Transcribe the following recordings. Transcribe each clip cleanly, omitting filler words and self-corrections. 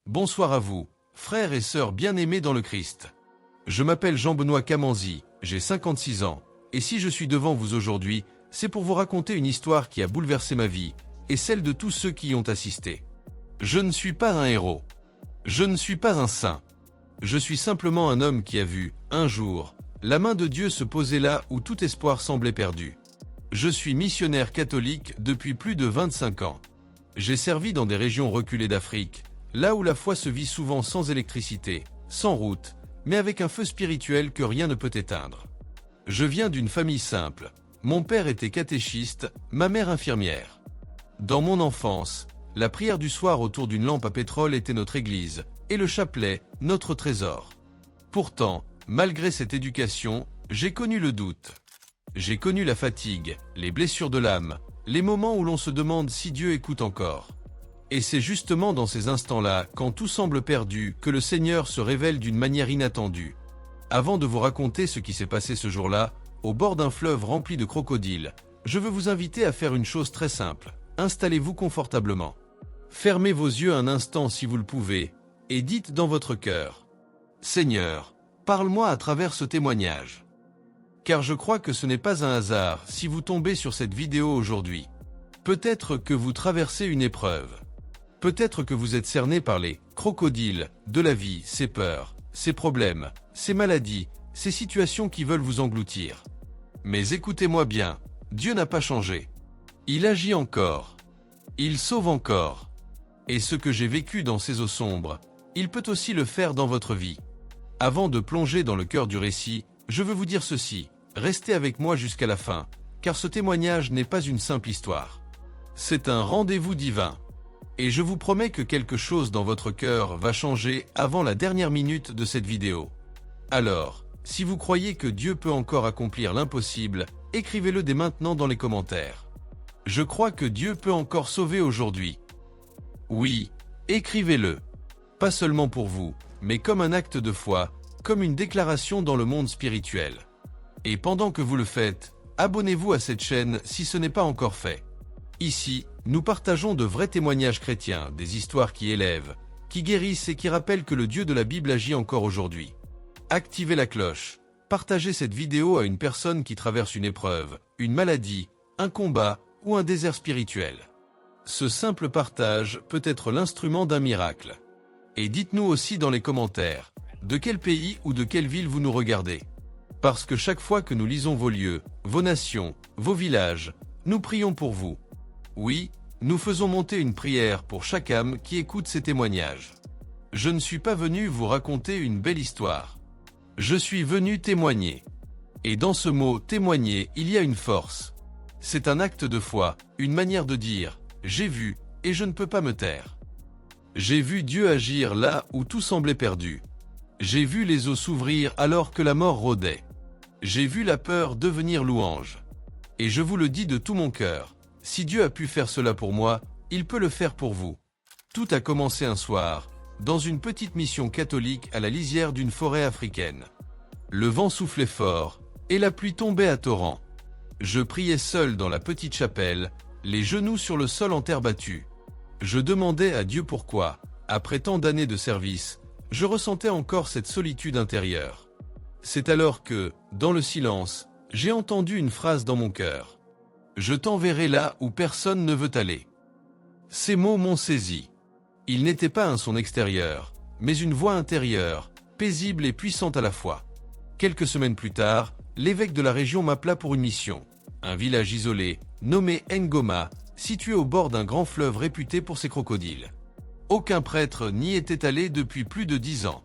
Bonsoir à vous, frères et sœurs bien-aimés dans le Christ. Je m'appelle Jean-Benoît Camanzi, j'ai 56 ans, et si je suis devant vous aujourd'hui, c'est pour vous raconter une histoire qui a bouleversé ma vie, et celle de tous ceux qui y ont assisté. Je ne suis pas un héros. Je ne suis pas un saint. Je suis simplement un homme qui a vu, un jour, la main de Dieu se poser là où tout espoir semblait perdu. Je suis missionnaire catholique depuis plus de 25 ans. J'ai servi dans des régions reculées d'Afrique, là où la foi se vit souvent sans électricité, sans route, mais avec un feu spirituel que rien ne peut éteindre. Je viens d'une famille simple. Mon père était catéchiste, ma mère infirmière. Dans mon enfance, la prière du soir autour d'une lampe à pétrole était notre église, et le chapelet, notre trésor. Pourtant, malgré cette éducation, j'ai connu le doute. J'ai connu la fatigue, les blessures de l'âme, les moments où l'on se demande si Dieu écoute encore. Et c'est justement dans ces instants-là, quand tout semble perdu, que le Seigneur se révèle d'une manière inattendue. Avant de vous raconter ce qui s'est passé ce jour-là, au bord d'un fleuve rempli de crocodiles, je veux vous inviter à faire une chose très simple. Installez-vous confortablement. Fermez vos yeux un instant si vous le pouvez, et dites dans votre cœur : Seigneur, parle-moi à travers ce témoignage. Car je crois que ce n'est pas un hasard si vous tombez sur cette vidéo aujourd'hui. Peut-être que vous traversez une épreuve. Peut-être que vous êtes cerné par les crocodiles de la vie, ces peurs, ces problèmes, ces maladies, ces situations qui veulent vous engloutir. Mais écoutez-moi bien, Dieu n'a pas changé. Il agit encore. Il sauve encore. Et ce que j'ai vécu dans ces eaux sombres, il peut aussi le faire dans votre vie. Avant de plonger dans le cœur du récit, je veux vous dire ceci, restez avec moi jusqu'à la fin, car ce témoignage n'est pas une simple histoire. C'est un rendez-vous divin. Et je vous promets que quelque chose dans votre cœur va changer avant la dernière minute de cette vidéo. Alors, si vous croyez que Dieu peut encore accomplir l'impossible, écrivez-le dès maintenant dans les commentaires. Je crois que Dieu peut encore sauver aujourd'hui. Oui, écrivez-le. Pas seulement pour vous, mais comme un acte de foi, comme une déclaration dans le monde spirituel. Et pendant que vous le faites, abonnez-vous à cette chaîne si ce n'est pas encore fait. Ici, nous partageons de vrais témoignages chrétiens, des histoires qui élèvent, qui guérissent et qui rappellent que le Dieu de la Bible agit encore aujourd'hui. Activez la cloche, partagez cette vidéo à une personne qui traverse une épreuve, une maladie, un combat ou un désert spirituel. Ce simple partage peut être l'instrument d'un miracle. Et dites-nous aussi dans les commentaires, de quel pays ou de quelle ville vous nous regardez. Parce que chaque fois que nous lisons vos lieux, vos nations, vos villages, nous prions pour vous. Oui, nous faisons monter une prière pour chaque âme qui écoute ces témoignages. Je ne suis pas venu vous raconter une belle histoire. Je suis venu témoigner. Et dans ce mot « témoigner », il y a une force. C'est un acte de foi, une manière de dire « j'ai vu et je ne peux pas me taire ». J'ai vu Dieu agir là où tout semblait perdu. J'ai vu les eaux s'ouvrir alors que la mort rôdait. J'ai vu la peur devenir louange. Et je vous le dis de tout mon cœur, si Dieu a pu faire cela pour moi, il peut le faire pour vous. Tout a commencé un soir, dans une petite mission catholique à la lisière d'une forêt africaine. Le vent soufflait fort, et la pluie tombait à torrents. Je priais seul dans la petite chapelle, les genoux sur le sol en terre battue. Je demandais à Dieu pourquoi, après tant d'années de service, je ressentais encore cette solitude intérieure. C'est alors que, dans le silence, j'ai entendu une phrase dans mon cœur. « Je t'enverrai là où personne ne veut aller ». Ces mots m'ont saisi. Il n'était pas un son extérieur, mais une voix intérieure, paisible et puissante à la fois. Quelques semaines plus tard, l'évêque de la région m'appela pour une mission. Un village isolé, nommé Ngoma, situé au bord d'un grand fleuve réputé pour ses crocodiles. Aucun prêtre n'y était allé depuis plus de 10 ans.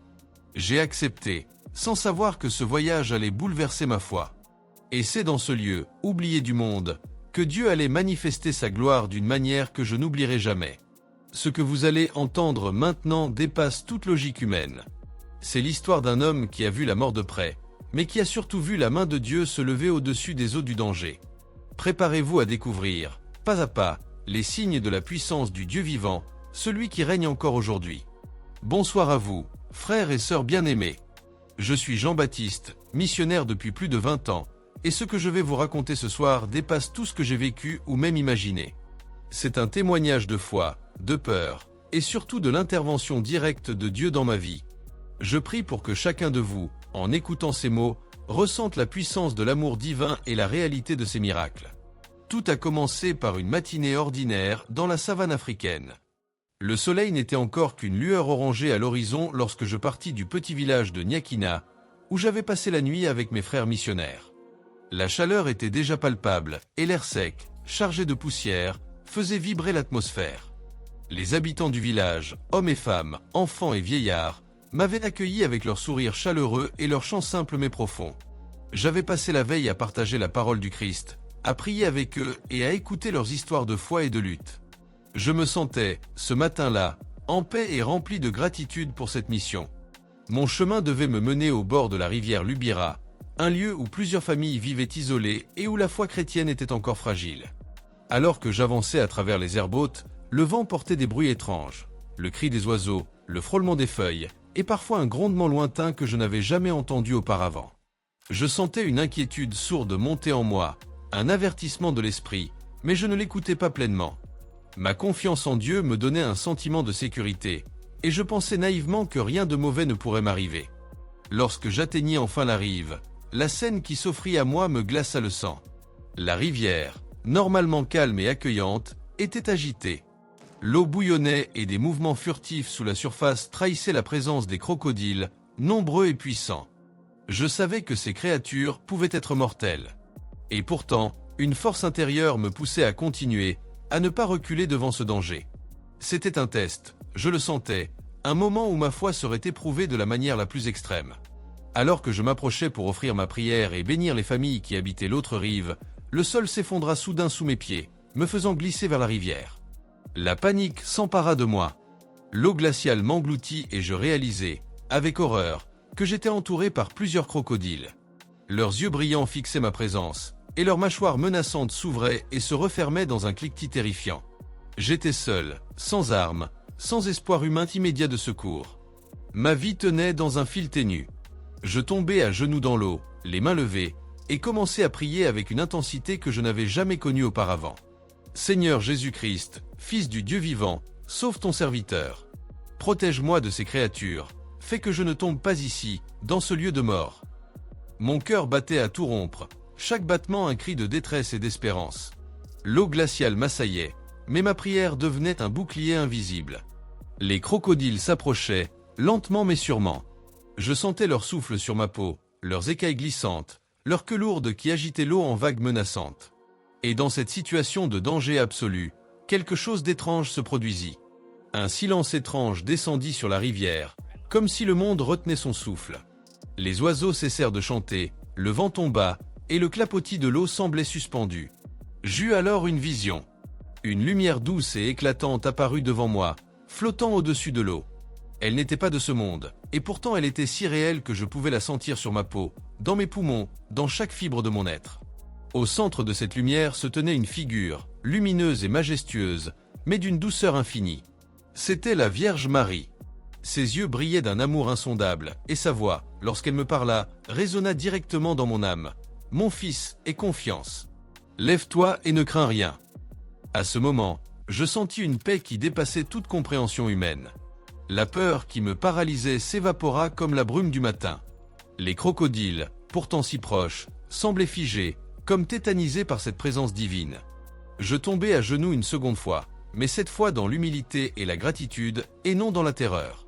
J'ai accepté, sans savoir que ce voyage allait bouleverser ma foi. Et c'est dans ce lieu, oublié du monde, que Dieu allait manifester sa gloire d'une manière que je n'oublierai jamais. Ce que vous allez entendre maintenant dépasse toute logique humaine. C'est l'histoire d'un homme qui a vu la mort de près, mais qui a surtout vu la main de Dieu se lever au-dessus des eaux du danger. Préparez-vous à découvrir, pas à pas, les signes de la puissance du Dieu vivant, celui qui règne encore aujourd'hui. Bonsoir à vous, frères et sœurs bien-aimés. Je suis Jean-Baptiste, missionnaire depuis plus de 20 ans, et ce que je vais vous raconter ce soir dépasse tout ce que j'ai vécu ou même imaginé. C'est un témoignage de foi, de peur, et surtout de l'intervention directe de Dieu dans ma vie. Je prie pour que chacun de vous, en écoutant ces mots, ressente la puissance de l'amour divin et la réalité de ces miracles. Tout a commencé par une matinée ordinaire dans la savane africaine. Le soleil n'était encore qu'une lueur orangée à l'horizon lorsque je partis du petit village de Nyakina, où j'avais passé la nuit avec mes frères missionnaires. La chaleur était déjà palpable, et l'air sec, chargé de poussière, faisait vibrer l'atmosphère. Les habitants du village, hommes et femmes, enfants et vieillards, m'avaient accueilli avec leur sourire chaleureux et leur chant simple mais profond. J'avais passé la veille à partager la parole du Christ, à prier avec eux et à écouter leurs histoires de foi et de lutte. Je me sentais, ce matin-là, en paix et rempli de gratitude pour cette mission. Mon chemin devait me mener au bord de la rivière Lubira, un lieu où plusieurs familles vivaient isolées et où la foi chrétienne était encore fragile. Alors que j'avançais à travers les herbes hautes, le vent portait des bruits étranges, le cri des oiseaux, le frôlement des feuilles, et parfois un grondement lointain que je n'avais jamais entendu auparavant. Je sentais une inquiétude sourde monter en moi, un avertissement de l'esprit, mais je ne l'écoutais pas pleinement. Ma confiance en Dieu me donnait un sentiment de sécurité, et je pensais naïvement que rien de mauvais ne pourrait m'arriver. Lorsque j'atteignis enfin la rive, la scène qui s'offrit à moi me glaça le sang. La rivière, normalement calme et accueillante, était agitée. L'eau bouillonnait et des mouvements furtifs sous la surface trahissaient la présence des crocodiles, nombreux et puissants. Je savais que ces créatures pouvaient être mortelles. Et pourtant, une force intérieure me poussait à continuer, à ne pas reculer devant ce danger. C'était un test, je le sentais, un moment où ma foi serait éprouvée de la manière la plus extrême. Alors que je m'approchais pour offrir ma prière et bénir les familles qui habitaient l'autre rive, le sol s'effondra soudain sous mes pieds, me faisant glisser vers la rivière. La panique s'empara de moi. L'eau glaciale m'engloutit et je réalisai, avec horreur, que j'étais entouré par plusieurs crocodiles. Leurs yeux brillants fixaient ma présence, et leurs mâchoires menaçantes s'ouvraient et se refermaient dans un cliquetis terrifiant. J'étais seul, sans armes, sans espoir humain immédiat de secours. Ma vie tenait dans un fil ténu. Je tombai à genoux dans l'eau, les mains levées, et commençai à prier avec une intensité que je n'avais jamais connue auparavant. Seigneur Jésus-Christ, Fils du Dieu vivant, sauve ton serviteur. Protège-moi de ces créatures, fais que je ne tombe pas ici, dans ce lieu de mort. Mon cœur battait à tout rompre, chaque battement un cri de détresse et d'espérance. L'eau glaciale m'assaillait, mais ma prière devenait un bouclier invisible. Les crocodiles s'approchaient, lentement mais sûrement. Je sentais leur souffle sur ma peau, leurs écailles glissantes, leur queue lourde qui agitait l'eau en vagues menaçantes. Et dans cette situation de danger absolu, quelque chose d'étrange se produisit. Un silence étrange descendit sur la rivière, comme si le monde retenait son souffle. Les oiseaux cessèrent de chanter, le vent tomba, et le clapotis de l'eau semblait suspendu. J'eus alors une vision. Une lumière douce et éclatante apparut devant moi, flottant au-dessus de l'eau. Elle n'était pas de ce monde, et pourtant elle était si réelle que je pouvais la sentir sur ma peau, dans mes poumons, dans chaque fibre de mon être. Au centre de cette lumière se tenait une figure, lumineuse et majestueuse, mais d'une douceur infinie. C'était la Vierge Marie. Ses yeux brillaient d'un amour insondable, et sa voix, lorsqu'elle me parla, résonna directement dans mon âme. « Mon fils, aie confiance. Lève-toi et ne crains rien. » À ce moment, je sentis une paix qui dépassait toute compréhension humaine. La peur qui me paralysait s'évapora comme la brume du matin. Les crocodiles, pourtant si proches, semblaient figés, comme tétanisés par cette présence divine. Je tombai à genoux une seconde fois, mais cette fois dans l'humilité et la gratitude, et non dans la terreur.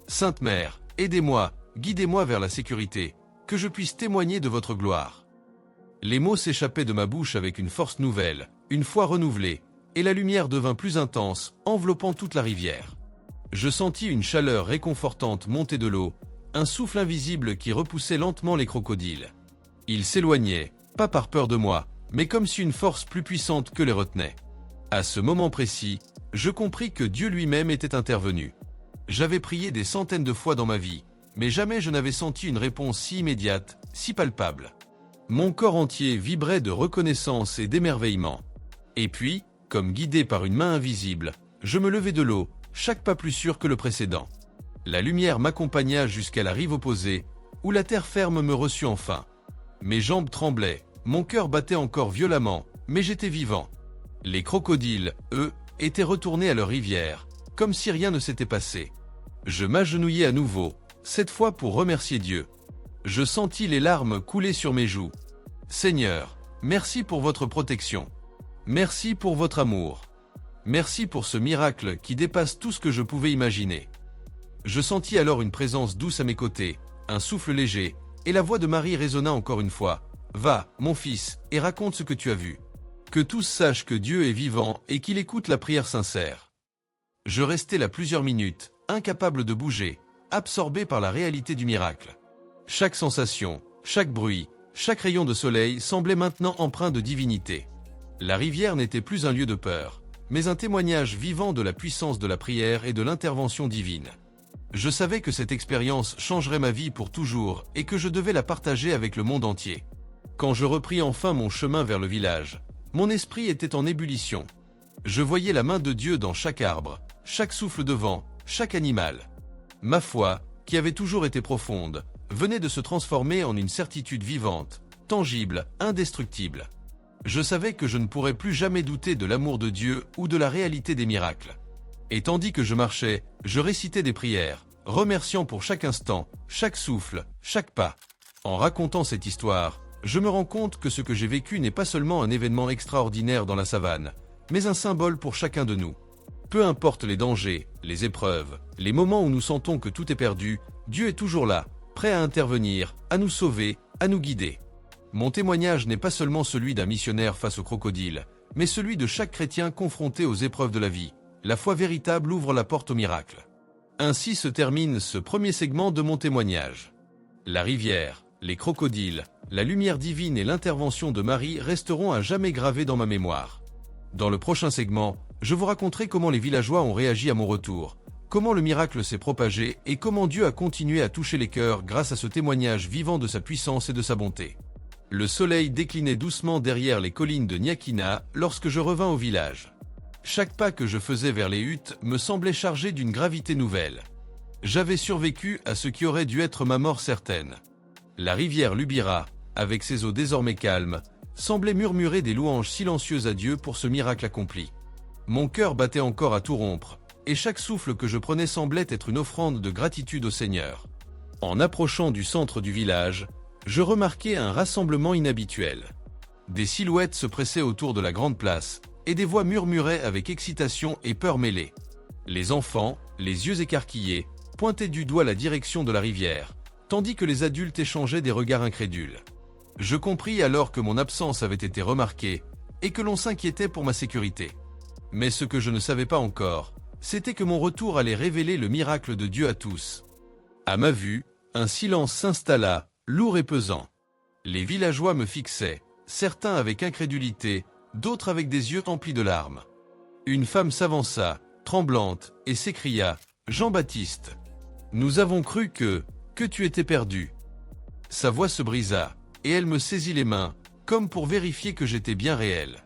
Sainte Mère, aidez-moi, guidez-moi vers la sécurité, que je puisse témoigner de votre gloire. Les mots s'échappaient de ma bouche avec une force nouvelle, une foi renouvelée, et la lumière devint plus intense, enveloppant toute la rivière. Je sentis une chaleur réconfortante monter de l'eau, un souffle invisible qui repoussait lentement les crocodiles. Ils s'éloignaient, pas par peur de moi, mais comme si une force plus puissante que les retenait. À ce moment précis, je compris que Dieu lui-même était intervenu. J'avais prié des centaines de fois dans ma vie, mais jamais je n'avais senti une réponse si immédiate, si palpable. Mon corps entier vibrait de reconnaissance et d'émerveillement. Et puis, comme guidé par une main invisible, je me levai de l'eau, chaque pas plus sûr que le précédent. La lumière m'accompagna jusqu'à la rive opposée, où la terre ferme me reçut enfin. Mes jambes tremblaient, mon cœur battait encore violemment, mais j'étais vivant. Les crocodiles, eux, étaient retournés à leur rivière, comme si rien ne s'était passé. Je m'agenouillai à nouveau, cette fois pour remercier Dieu. Je sentis les larmes couler sur mes joues. Seigneur, merci pour votre protection. Merci pour votre amour. Merci pour ce miracle qui dépasse tout ce que je pouvais imaginer. Je sentis alors une présence douce à mes côtés, un souffle léger, et la voix de Marie résonna encore une fois. « Va, mon fils, et raconte ce que tu as vu. Que tous sachent que Dieu est vivant et qu'il écoute la prière sincère. » Je restai là plusieurs minutes, incapable de bouger, absorbé par la réalité du miracle. Chaque sensation, chaque bruit, chaque rayon de soleil semblait maintenant empreint de divinité. La rivière n'était plus un lieu de peur, mais un témoignage vivant de la puissance de la prière et de l'intervention divine. Je savais que cette expérience changerait ma vie pour toujours et que je devais la partager avec le monde entier. Quand je repris enfin mon chemin vers le village, mon esprit était en ébullition. Je voyais la main de Dieu dans chaque arbre, chaque souffle de vent, chaque animal. Ma foi, qui avait toujours été profonde, venait de se transformer en une certitude vivante, tangible, indestructible. Je savais que je ne pourrais plus jamais douter de l'amour de Dieu ou de la réalité des miracles. Et tandis que je marchais, je récitais des prières, remerciant pour chaque instant, chaque souffle, chaque pas. En racontant cette histoire, je me rends compte que ce que j'ai vécu n'est pas seulement un événement extraordinaire dans la savane, mais un symbole pour chacun de nous. Peu importe les dangers, les épreuves, les moments où nous sentons que tout est perdu, Dieu est toujours là, prêt à intervenir, à nous sauver, à nous guider. Mon témoignage n'est pas seulement celui d'un missionnaire face aux crocodiles, mais celui de chaque chrétien confronté aux épreuves de la vie. La foi véritable ouvre la porte au miracle. Ainsi se termine ce premier segment de mon témoignage. La rivière, les crocodiles, la lumière divine et l'intervention de Marie resteront à jamais gravés dans ma mémoire. Dans le prochain segment, je vous raconterai comment les villageois ont réagi à mon retour, comment le miracle s'est propagé et comment Dieu a continué à toucher les cœurs grâce à ce témoignage vivant de sa puissance et de sa bonté. Le soleil déclinait doucement derrière les collines de Nyakina lorsque je revins au village. Chaque pas que je faisais vers les huttes me semblait chargé d'une gravité nouvelle. J'avais survécu à ce qui aurait dû être ma mort certaine. La rivière Lubira, avec ses eaux désormais calmes, semblait murmurer des louanges silencieuses à Dieu pour ce miracle accompli. Mon cœur battait encore à tout rompre, et chaque souffle que je prenais semblait être une offrande de gratitude au Seigneur. En approchant du centre du village, je remarquai un rassemblement inhabituel. Des silhouettes se pressaient autour de la grande place, et des voix murmuraient avec excitation et peur mêlée. Les enfants, les yeux écarquillés, pointaient du doigt la direction de la rivière, tandis que les adultes échangeaient des regards incrédules. Je compris alors que mon absence avait été remarquée, et que l'on s'inquiétait pour ma sécurité. Mais ce que je ne savais pas encore, c'était que mon retour allait révéler le miracle de Dieu à tous. À ma vue, un silence s'installa, lourd et pesant. Les villageois me fixaient, certains avec incrédulité, d'autres avec des yeux emplis de larmes. Une femme s'avança, tremblante, et s'écria « Jean-Baptiste, nous avons cru que tu étais perdu. » Sa voix se brisa, et elle me saisit les mains, comme pour vérifier que j'étais bien réel.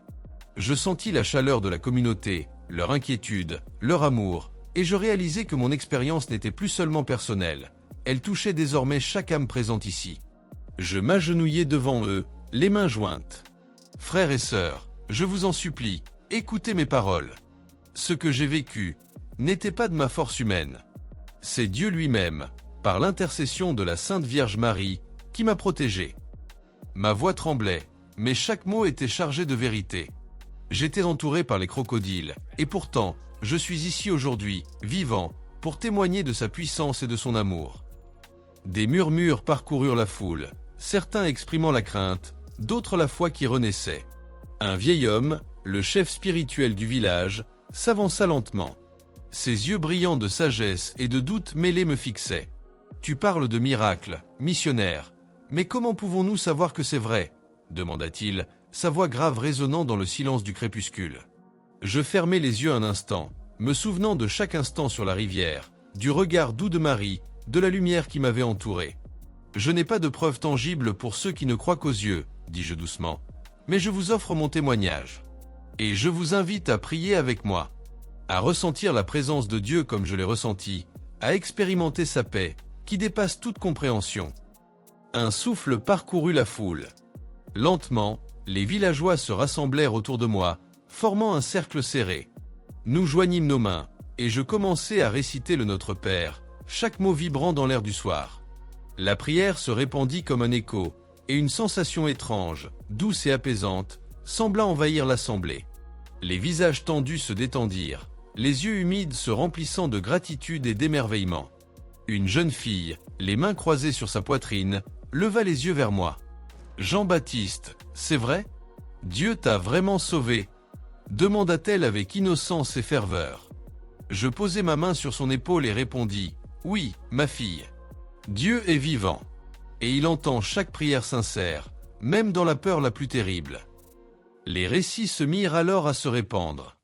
Je sentis la chaleur de la communauté, leur inquiétude, leur amour, et je réalisai que mon expérience n'était plus seulement personnelle, elle touchait désormais chaque âme présente ici. Je m'agenouillai devant eux, les mains jointes. « Frères et sœurs, je vous en supplie, écoutez mes paroles. Ce que j'ai vécu n'était pas de ma force humaine. C'est Dieu lui-même, par l'intercession de la Sainte Vierge Marie, qui m'a protégé. » Ma voix tremblait, mais chaque mot était chargé de vérité. J'étais entouré par les crocodiles, et pourtant, je suis ici aujourd'hui, vivant, pour témoigner de sa puissance et de son amour. Des murmures parcoururent la foule, certains exprimant la crainte, d'autres la foi qui renaissait. Un vieil homme, le chef spirituel du village, s'avança lentement. Ses yeux brillants de sagesse et de doute mêlés me fixaient. « Tu parles de miracles, missionnaire, mais comment pouvons-nous savoir que c'est vrai ?» demanda-t-il, sa voix grave résonnant dans le silence du crépuscule. Je fermai les yeux un instant, me souvenant de chaque instant sur la rivière, du regard doux de Marie, de la lumière qui m'avait entouré. « Je n'ai pas de preuves tangibles pour ceux qui ne croient qu'aux yeux, » dis-je doucement, « mais je vous offre mon témoignage. Et je vous invite à prier avec moi, à ressentir la présence de Dieu comme je l'ai ressenti, à expérimenter sa paix, qui dépasse toute compréhension. » Un souffle parcourut la foule. Lentement, les villageois se rassemblèrent autour de moi, formant un cercle serré. Nous joignîmes nos mains, et je commençai à réciter le Notre Père, chaque mot vibrant dans l'air du soir. La prière se répandit comme un écho, et une sensation étrange, douce et apaisante, sembla envahir l'assemblée. Les visages tendus se détendirent, les yeux humides se remplissant de gratitude et d'émerveillement. Une jeune fille, les mains croisées sur sa poitrine, leva les yeux vers moi. « Jean-Baptiste, c'est vrai ? Dieu t'a vraiment sauvé ?» demanda-t-elle avec innocence et ferveur. Je posai ma main sur son épaule et répondis « Oui, ma fille. Dieu est vivant, et il entend chaque prière sincère, même dans la peur la plus terrible. » Les récits se mirent alors à se répandre.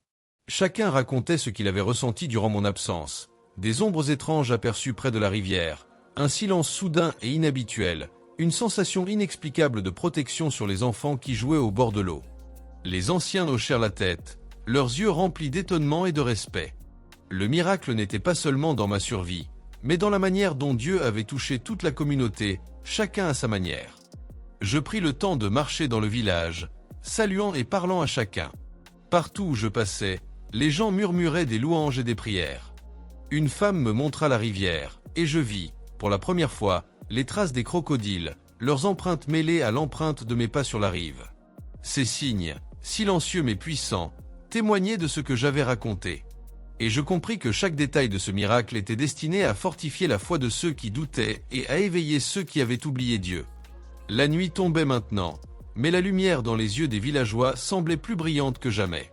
Chacun racontait ce qu'il avait ressenti durant mon absence, des ombres étranges aperçues près de la rivière, un silence soudain et inhabituel, une sensation inexplicable de protection sur les enfants qui jouaient au bord de l'eau. Les anciens hochèrent la tête, leurs yeux remplis d'étonnement et de respect. Le miracle n'était pas seulement dans ma survie, mais dans la manière dont Dieu avait touché toute la communauté, chacun à sa manière. Je pris le temps de marcher dans le village, saluant et parlant à chacun. Partout où je passais, les gens murmuraient des louanges et des prières. Une femme me montra la rivière, et je vis, pour la première fois, les traces des crocodiles, leurs empreintes mêlées à l'empreinte de mes pas sur la rive. Ces signes, silencieux mais puissants, témoignaient de ce que j'avais raconté. Et je compris que chaque détail de ce miracle était destiné à fortifier la foi de ceux qui doutaient et à éveiller ceux qui avaient oublié Dieu. La nuit tombait maintenant, mais la lumière dans les yeux des villageois semblait plus brillante que jamais.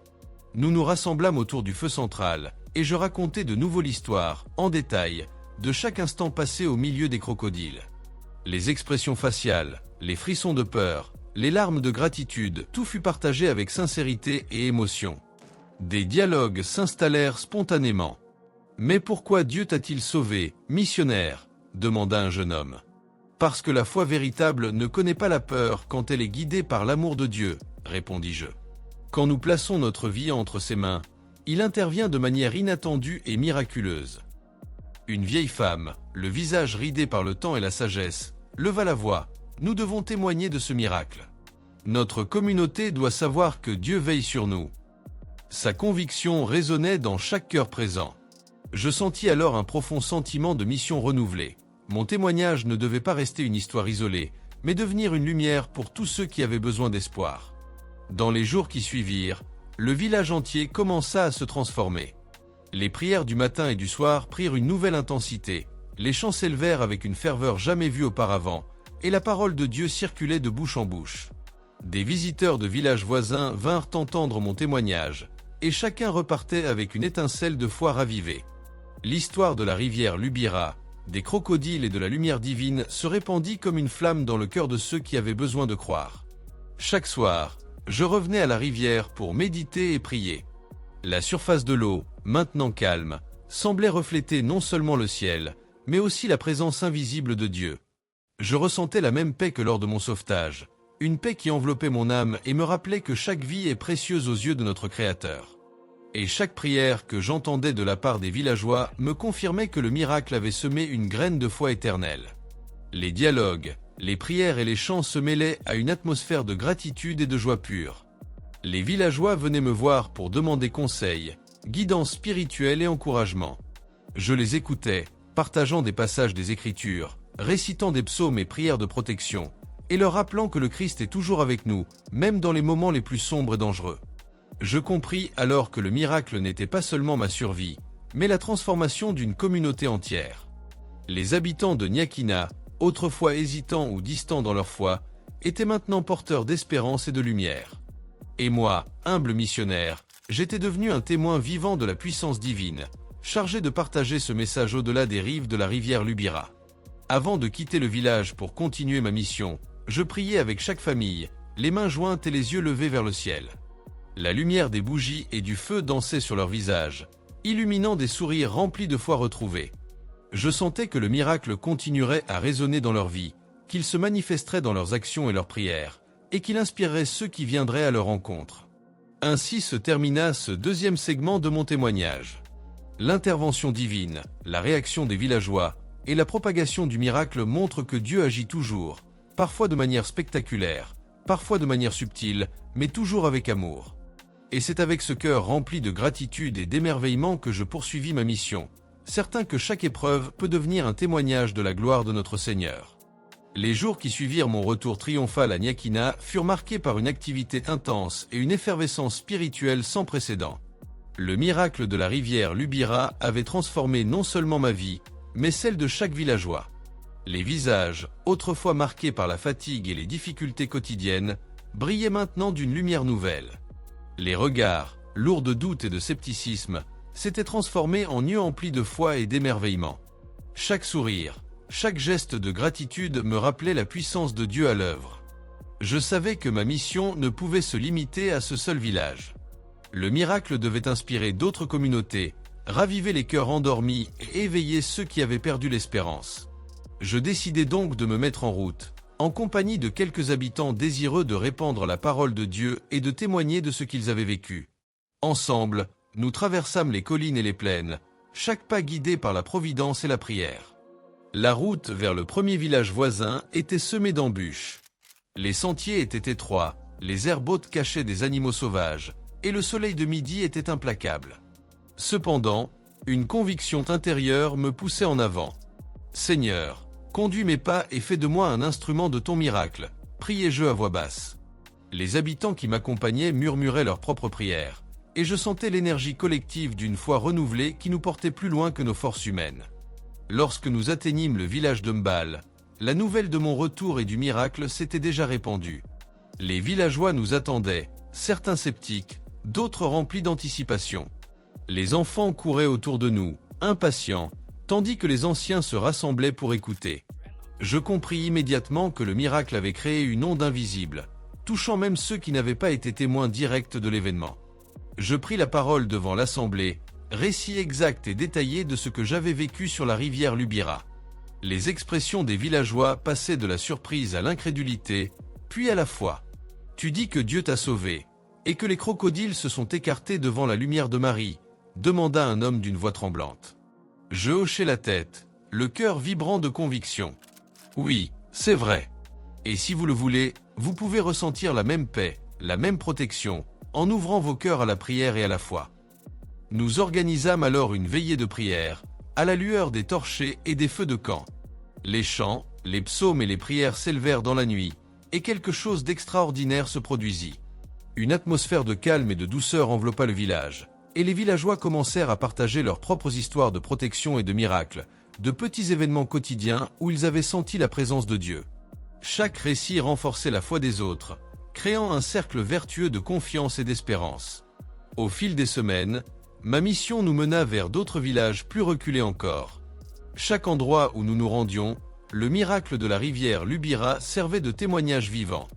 Nous nous rassemblâmes autour du feu central, et je racontai de nouveau l'histoire, en détail, de chaque instant passé au milieu des crocodiles. Les expressions faciales, les frissons de peur, les larmes de gratitude, tout fut partagé avec sincérité et émotion. Des dialogues s'installèrent spontanément. « Mais pourquoi Dieu t'a-t-il sauvé, missionnaire ?» demanda un jeune homme. « Parce que la foi véritable ne connaît pas la peur quand elle est guidée par l'amour de Dieu, » répondis-je. Quand nous plaçons notre vie entre ses mains, il intervient de manière inattendue et miraculeuse. Une vieille femme, le visage ridé par le temps et la sagesse, leva la voix. Nous devons témoigner de ce miracle. Notre communauté doit savoir que Dieu veille sur nous. Sa conviction résonnait dans chaque cœur présent. Je sentis alors un profond sentiment de mission renouvelée. Mon témoignage ne devait pas rester une histoire isolée, mais devenir une lumière pour tous ceux qui avaient besoin d'espoir. Dans les jours qui suivirent, le village entier commença à se transformer. Les prières du matin et du soir prirent une nouvelle intensité, les chants s'élevèrent avec une ferveur jamais vue auparavant, et la parole de Dieu circulait de bouche en bouche. Des visiteurs de villages voisins vinrent entendre mon témoignage, et chacun repartait avec une étincelle de foi ravivée. L'histoire de la rivière Lubira, des crocodiles et de la lumière divine se répandit comme une flamme dans le cœur de ceux qui avaient besoin de croire. Chaque soir, je revenais à la rivière pour méditer et prier. La surface de l'eau, maintenant calme, semblait refléter non seulement le ciel, mais aussi la présence invisible de Dieu. Je ressentais la même paix que lors de mon sauvetage, une paix qui enveloppait mon âme et me rappelait que chaque vie est précieuse aux yeux de notre Créateur. Et chaque prière que j'entendais de la part des villageois me confirmait que le miracle avait semé une graine de foi éternelle. Les dialogues, les prières et les chants se mêlaient à une atmosphère de gratitude et de joie pure. Les villageois venaient me voir pour demander conseil, guidance spirituelle et encouragement. Je les écoutais, partageant des passages des Écritures, récitant des psaumes et prières de protection, et leur rappelant que le Christ est toujours avec nous, même dans les moments les plus sombres et dangereux. Je compris alors que le miracle n'était pas seulement ma survie, mais la transformation d'une communauté entière. Les habitants de Nyakina, autrefois hésitants ou distants dans leur foi, étaient maintenant porteurs d'espérance et de lumière. Et moi, humble missionnaire, j'étais devenu un témoin vivant de la puissance divine, chargé de partager ce message au-delà des rives de la rivière Lubira. Avant de quitter le village pour continuer ma mission, je priais avec chaque famille, les mains jointes et les yeux levés vers le ciel. La lumière des bougies et du feu dansait sur leurs visages, illuminant des sourires remplis de foi retrouvée. Je sentais que le miracle continuerait à résonner dans leur vie, qu'il se manifesterait dans leurs actions et leurs prières, et qu'il inspirerait ceux qui viendraient à leur rencontre. Ainsi se termina ce deuxième segment de mon témoignage. L'intervention divine, la réaction des villageois et la propagation du miracle montrent que Dieu agit toujours, parfois de manière spectaculaire, parfois de manière subtile, mais toujours avec amour. Et c'est avec ce cœur rempli de gratitude et d'émerveillement que je poursuivis ma mission, certain que chaque épreuve peut devenir un témoignage de la gloire de notre Seigneur. Les jours qui suivirent mon retour triomphal à Nyakina furent marqués par une activité intense et une effervescence spirituelle sans précédent. Le miracle de la rivière Lubira avait transformé non seulement ma vie, mais celle de chaque villageois. Les visages, autrefois marqués par la fatigue et les difficultés quotidiennes, brillaient maintenant d'une lumière nouvelle. Les regards, lourds de doute et de scepticisme, s'étaient transformés en yeux emplis de foi et d'émerveillement. Chaque sourire, chaque geste de gratitude me rappelait la puissance de Dieu à l'œuvre. Je savais que ma mission ne pouvait se limiter à ce seul village. Le miracle devait inspirer d'autres communautés, raviver les cœurs endormis et éveiller ceux qui avaient perdu l'espérance. Je décidai donc de me mettre en route, en compagnie de quelques habitants désireux de répandre la parole de Dieu et de témoigner de ce qu'ils avaient vécu. Ensemble, nous traversâmes les collines et les plaines, chaque pas guidé par la providence et la prière. La route vers le premier village voisin était semée d'embûches. Les sentiers étaient étroits, les herbes hautes cachaient des animaux sauvages, et le soleil de midi était implacable. Cependant, une conviction intérieure me poussait en avant. « Seigneur, conduis mes pas et fais de moi un instrument de ton miracle », priai-je à voix basse. Les habitants qui m'accompagnaient murmuraient leurs propres prières, et je sentais l'énergie collective d'une foi renouvelée qui nous portait plus loin que nos forces humaines. Lorsque nous atteignîmes le village de Mbal, la nouvelle de mon retour et du miracle s'était déjà répandue. Les villageois nous attendaient, certains sceptiques, d'autres remplis d'anticipation. Les enfants couraient autour de nous, impatients, tandis que les anciens se rassemblaient pour écouter. Je compris immédiatement que le miracle avait créé une onde invisible, touchant même ceux qui n'avaient pas été témoins directs de l'événement. Je pris la parole devant l'assemblée, récit exact et détaillé de ce que j'avais vécu sur la rivière Lubira. Les expressions des villageois passaient de la surprise à l'incrédulité, puis à la foi. « Tu dis que Dieu t'a sauvé, et que les crocodiles se sont écartés devant la lumière de Marie ?» demanda un homme d'une voix tremblante. Je hochai la tête, le cœur vibrant de conviction. « Oui, c'est vrai. Et si vous le voulez, vous pouvez ressentir la même paix, la même protection, en ouvrant vos cœurs à la prière et à la foi. » Nous organisâmes alors une veillée de prière, à la lueur des torchers et des feux de camp. Les chants, les psaumes et les prières s'élevèrent dans la nuit, et quelque chose d'extraordinaire se produisit. Une atmosphère de calme et de douceur enveloppa le village, et les villageois commencèrent à partager leurs propres histoires de protection et de miracles, de petits événements quotidiens où ils avaient senti la présence de Dieu. Chaque récit renforçait la foi des autres, créant un cercle vertueux de confiance et d'espérance. Au fil des semaines, ma mission nous mena vers d'autres villages plus reculés encore. Chaque endroit où nous nous rendions, le miracle de la rivière Lubira servait de témoignage vivant.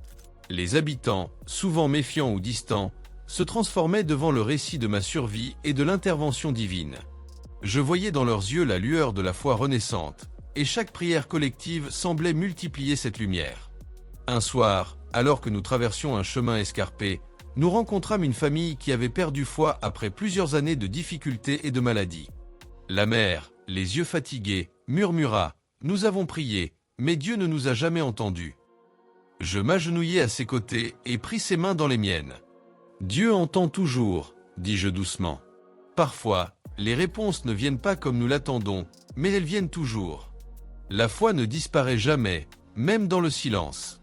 Les habitants, souvent méfiants ou distants, se transformaient devant le récit de ma survie et de l'intervention divine. Je voyais dans leurs yeux la lueur de la foi renaissante, et chaque prière collective semblait multiplier cette lumière. Un soir, alors que nous traversions un chemin escarpé, nous rencontrâmes une famille qui avait perdu foi après plusieurs années de difficultés et de maladies. La mère, les yeux fatigués, murmura « Nous avons prié, mais Dieu ne nous a jamais entendus. » Je m'agenouillai à ses côtés et pris ses mains dans les miennes. « Dieu entend toujours, » dis-je doucement. « Parfois, les réponses ne viennent pas comme nous l'attendons, mais elles viennent toujours. La foi ne disparaît jamais, même dans le silence. »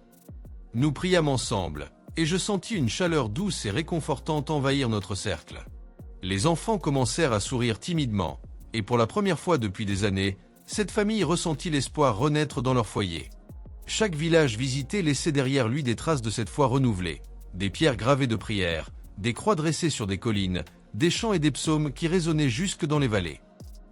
Nous priâmes ensemble, et je sentis une chaleur douce et réconfortante envahir notre cercle. Les enfants commencèrent à sourire timidement, et pour la première fois depuis des années, cette famille ressentit l'espoir renaître dans leur foyer. Chaque village visité laissait derrière lui des traces de cette foi renouvelée, des pierres gravées de prières, des croix dressées sur des collines, des chants et des psaumes qui résonnaient jusque dans les vallées.